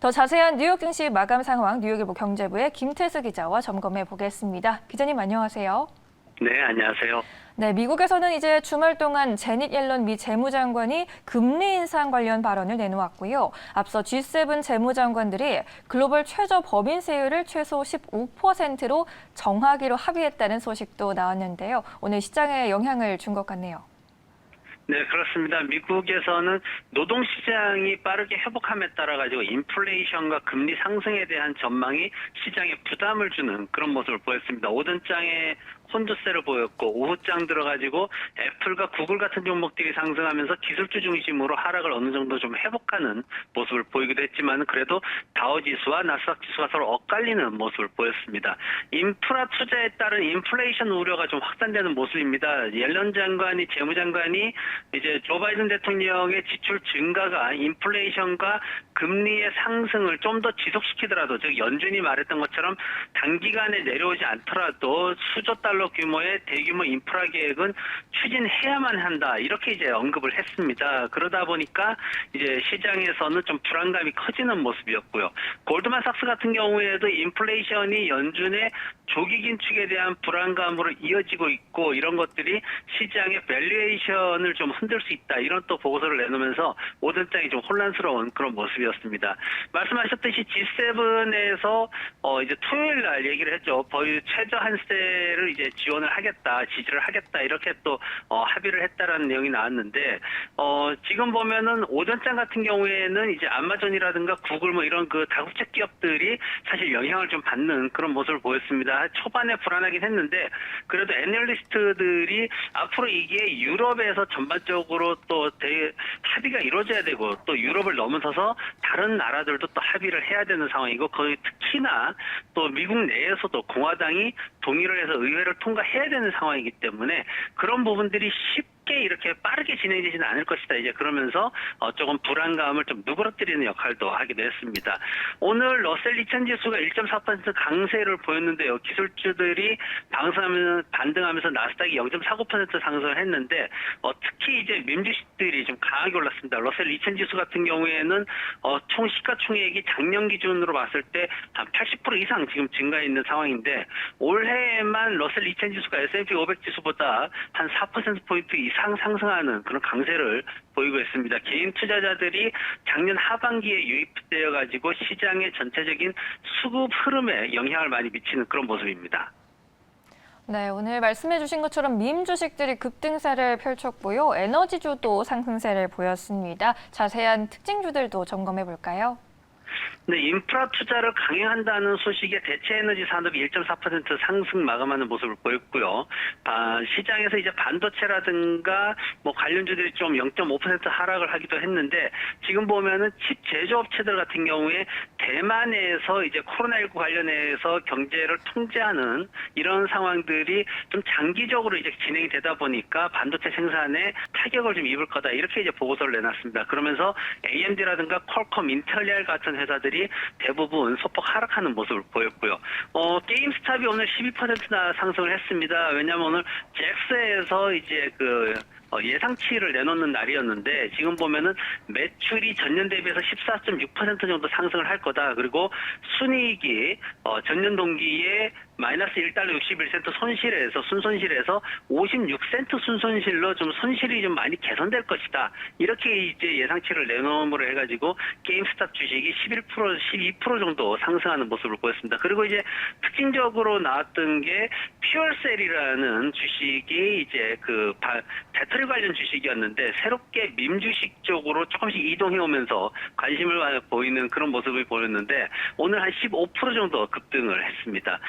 더 자세한 뉴욕 증시 마감 상황 뉴욕일보 경제부의 김태수 기자와 점검해 보겠습니다. 기자님 안녕하세요. 네, 안녕하세요. 네, 미국에서는 이제 주말 동안 제닛 옐런 미 재무장관이 금리 인상 관련 발언을 내놓았고요. 앞서 G7 재무장관들이 글로벌 최저 법인세율을 최소 15%로 정하기로 합의했다는 소식도 나왔는데요. 오늘 시장에 영향을 준 것 같네요. 네, 그렇습니다. 미국에서는 노동시장이 빠르게 회복함에 따라 가지고 인플레이션과 금리 상승에 대한 전망이 시장에 부담을 주는 그런 모습을 보였습니다. 오전장에 혼조세를 보였고 오후장 들어가지고 애플과 구글 같은 종목들이 상승하면서 기술주 중심으로 하락을 어느 정도 좀 회복하는 모습을 보이기도 했지만 그래도 다우지수와 나스닥 지수가 서로 엇갈리는 모습을 보였습니다. 인프라 투자에 따른 인플레이션 우려가 좀 확산되는 모습입니다. 옐런 장관이 재무장관이 이제 조 바이든 대통령의 지출 증가가 인플레이션과 금리의 상승을 좀 더 지속시키더라도 즉 연준이 말했던 것처럼 단기간에 내려오지 않더라도 수조 달러 규모의 대규모 인프라 계획은 추진해야만 한다 이렇게 이제 언급을 했습니다. 그러다 보니까 이제 시장에서는 좀 불안감이 커지는 모습이었고요. 골드만삭스 같은 경우에도 인플레이션이 연준의 조기 긴축에 대한 불안감으로 이어지고 있고 이런 것들이 시장의 밸류에이션을 좀 흔들 수 있다 이런 또 보고서를 내놓으면서 오전장이 좀 혼란스러운 그런 모습이었습니다. 말씀하셨듯이 G7에서 이제 토요일 날 얘기를 했죠. 최저 한세를 이제 지원을 하겠다, 지지를 하겠다 이렇게 또 합의를 했다라는 내용이 나왔는데 지금 보면은 오전장 같은 경우에는 이제 아마존이라든가 구글 뭐 이런 그 다국적 기업들이 사실 영향을 좀 받는 그런 모습을 보였습니다. 초반에 불안하긴 했는데 그래도 애널리스트들이 앞으로 이게 유럽에서 전반적으로 또 합의가 이루어져야 되고 또 유럽을 넘어서서 다른 나라들도 또 합의를 해야 되는 상황이고 거의 특히나 또 미국 내에서도 공화당이 동의를 해서 의회를 통과해야 되는 상황이기 때문에 그런 부분들이 쉽게 이렇게 빠르게 진행되지는 않을 것이다. 이제 그러면서 조금 불안감을 좀 누그러뜨리는 역할도 하기도 했습니다. 오늘 러셀 2000 지수가 1.4% 강세를 보였는데요. 기술주들이 반등하면서 나스닥이 0.49% 상승을 했는데 특히 이제 민주주식들이 좀 강하게 올랐습니다. 러셀 2000 지수 같은 경우에는 총 시가총액이 작년 기준으로 봤을 때 한 80% 이상 지금 증가해 있는 상황인데 올해에만 러셀 2000 지수가 S&P 500 지수보다 한 4%포인트 이상 상승하는 그런 강세를 보이고 있습니다. 개인 투자자들이 작년 하반기에 유입되어 가지고 시장의 전체적인 수급 흐름에 영향을 많이 미치는 그런 모습입니다. 네, 오늘 말씀해 주신 것처럼 밈 주식들이 급등세를 펼쳤고요. 에너지주도 상승세를 보였습니다. 자세한 특징주들도 점검해 볼까요? 네, 인프라 투자를 강행한다는 소식에 대체 에너지 산업이 1.4% 상승 마감하는 모습을 보였고요. 시장에서 이제 반도체라든가 뭐 관련주들이 좀 0.5% 하락을 하기도 했는데 지금 보면은 칩 제조업체들 같은 경우에 대만에서 이제 코로나19 관련해서 경제를 통제하는 이런 상황들이 좀 장기적으로 이제 진행이 되다 보니까 반도체 생산에 타격을 좀 입을 거다 이렇게 이제 보고서를 내놨습니다. 그러면서 AMD라든가 퀄컴, 인텔리알 같은 회사들이 대부분 소폭 하락하는 모습을 보였고요. 게임스탑이 오늘 12%나 상승을 했습니다. 왜냐하면 오늘 잭스에서 이제 예상치를 내놓는 날이었는데 지금 보면은 매출이 전년 대비해서 14.6% 정도 상승을 할 거다. 그리고 순이익이 전년 동기에 마이너스 1달러 61센트 순손실에서 56센트 순손실로 좀 손실이 좀 많이 개선될 것이다. 이렇게 이제 예상치를 내놓음으로 해가지고 게임스탑 주식이 11%, 12% 정도 상승하는 모습을 보였습니다. 그리고 이제 특징적으로 나왔던 게 퓨얼셀이라는 주식이 이제 배터리 관련 주식이었는데 새롭게 밈주식 쪽으로 조금씩 이동해 오면서 관심을 보이는 그런 모습을 보였는데 오늘 한 15% 정도 급등을 했습니다.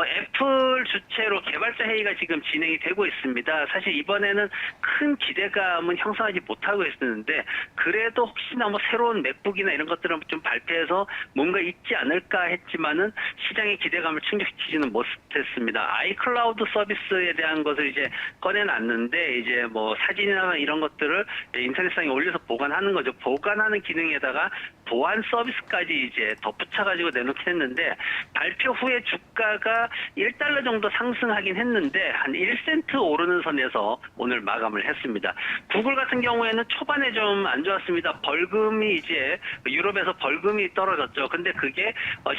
애플 주체로 개발자 회의가 지금 진행이 되고 있습니다. 사실 이번에는 큰 기대감은 형성하지 못하고 있었는데 그래도 혹시나 뭐 새로운 맥북이나 이런 것들을 좀 발표해서 뭔가 있지 않을까 했지만은 시장의 기대감을 충족시키지는 못했습니다. 아이클라우드 서비스에 대한 것을 이제 꺼내놨는데 이제 뭐 사진이나 이런 것들을 인터넷상에 올려서 보관하는 거죠. 보관하는 기능에다가 보안 서비스까지 이제 덧붙여가지고 내놓긴 했는데 발표 후에 주가가 1달러 정도 상승하긴 했는데 한 1센트 오르는 선에서 오늘 마감을 했습니다. 구글 같은 경우에는 초반에 좀 안 좋았습니다. 벌금이 이제 유럽에서 벌금이 떨어졌죠. 근데 그게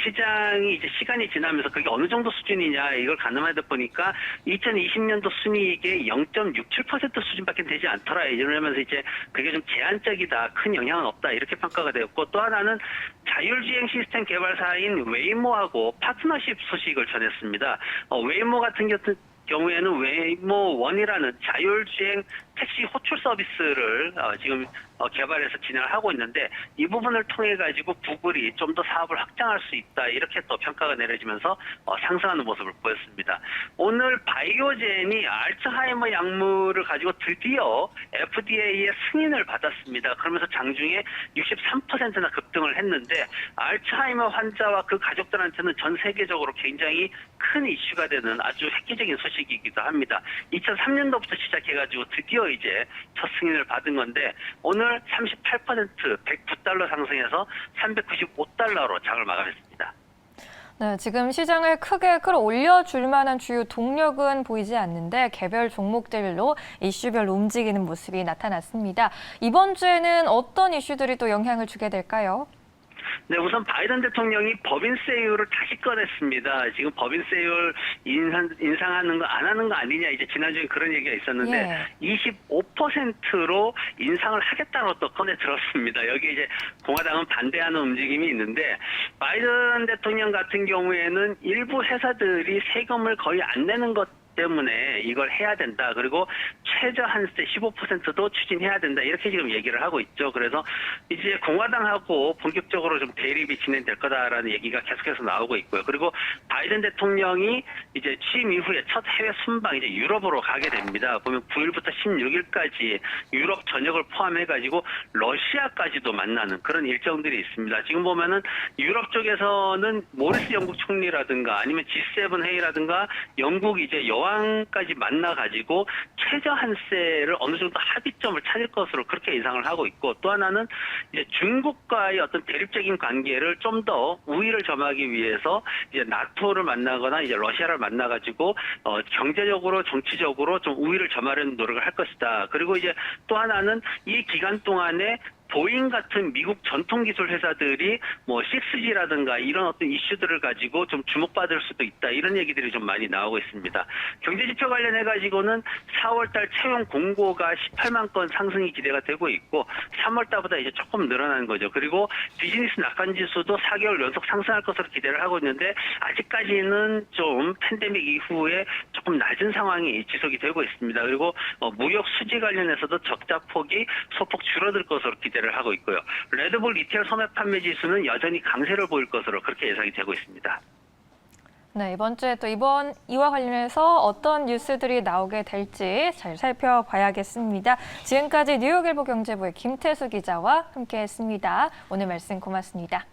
시장이 이제 시간이 지나면서 그게 어느 정도 수준이냐 이걸 가늠하다 보니까 2020년도 순이익의 0.67% 수준밖에 되지 않더라. 이러면서 이제 그게 좀 제한적이다. 큰 영향은 없다. 이렇게 평가가 되었고 또 하나는 자율주행 시스템 개발사인 웨이모하고 파트너십 소식을 전했습니다. 웨이모 같은 경우에는 웨이모 원이라는 자율주행 택시 호출 서비스를 지금 개발해서 진행을 하고 있는데 이 부분을 통해 가지고 구글이 좀 더 사업을 확장할 수 있다 이렇게 또 평가가 내려지면서 상승하는 모습을 보였습니다. 오늘 바이오젠이 알츠하이머 약물을 가지고 드디어 FDA의 승인을 받았습니다. 그러면서 장중에 63%나 급등을 했는데 알츠하이머 환자와 그 가족들한테는 전 세계적으로 굉장히 큰 이슈가 되는 아주 획기적인 소식이기도 합니다. 2003년도부터 시작해가지고 드디어 이제 첫 승인을 받은 건데 오늘 38% 109달러 상승해서 395달러로 장을 마감했습니다. 네, 지금 시장을 크게 끌어올려줄 만한 주요 동력은 보이지 않는데 개별 종목들로 이슈별로 움직이는 모습이 나타났습니다. 이번 주에는 어떤 이슈들이 또 영향을 주게 될까요? 네, 우선 바이든 대통령이 법인세율을 다시 꺼냈습니다. 지금 법인세율 인상하는 거 안 하는 거 아니냐 이제 지난주에 그런 얘기가 있었는데 25%로 인상을 하겠다고 또 꺼내 들었습니다. 여기 이제 공화당은 반대하는 움직임이 있는데 바이든 대통령 같은 경우에는 일부 회사들이 세금을 거의 안 내는 것 때문에 이걸 해야 된다. 그리고 최저 한세 15%도 추진해야 된다. 이렇게 지금 얘기를 하고 있죠. 그래서 이제 공화당하고 본격적으로 좀 대립이 진행될 거다라는 얘기가 계속해서 나오고 있고요. 그리고 바이든 대통령이 이제 취임 이후에 첫 해외 순방 이제 유럽으로 가게 됩니다. 보면 9일부터 16일까지 유럽 전역을 포함해가지고 러시아까지도 만나는 그런 일정들이 있습니다. 지금 보면은 유럽 쪽에서는 모리스 영국 총리라든가 아니면 G7 회의라든가 영국 이제 여왕까지 만나가지고 최저 한세를 어느 정도 합의점을 찾을 것으로 그렇게 예상을 하고 있고 또 하나는 이제 중국과의 어떤 대립적인 관계를 좀 더 우위를 점하기 위해서 이제 나토를 만나거나 이제 러시아를 만나가지고 경제적으로 정치적으로 좀 우위를 점하려는 노력을 할 것이다. 그리고 이제 또 하나는 이 기간 동안에 보잉 같은 미국 전통기술 회사들이 뭐 6G라든가 이런 어떤 이슈들을 가지고 좀 주목받을 수도 있다. 이런 얘기들이 좀 많이 나오고 있습니다. 경제지표 관련해가지고는 4월달 채용 공고가 18만 건 상승이 기대가 되고 있고 3월달보다 이제 조금 늘어나는 거죠. 그리고 비즈니스 낙관지수도 4개월 연속 상승할 것으로 기대를 하고 있는데 아직까지는 좀 팬데믹 이후에 조금 낮은 상황이 지속이 되고 있습니다. 그리고 무역 수지 관련해서도 적자폭이 소폭 줄어들 것으로 기대를 하고 있고요. 레드불 리테일 소매 판매 지수는 여전히 강세를 보일 것으로 그렇게 예상이 되고 있습니다. 네, 이번 주에 또 이와 관련해서 어떤 뉴스들이 나오게 될지 잘 살펴봐야겠습니다. 지금까지 뉴욕일보 경제부의 김태수 기자와 함께했습니다. 오늘 말씀 고맙습니다.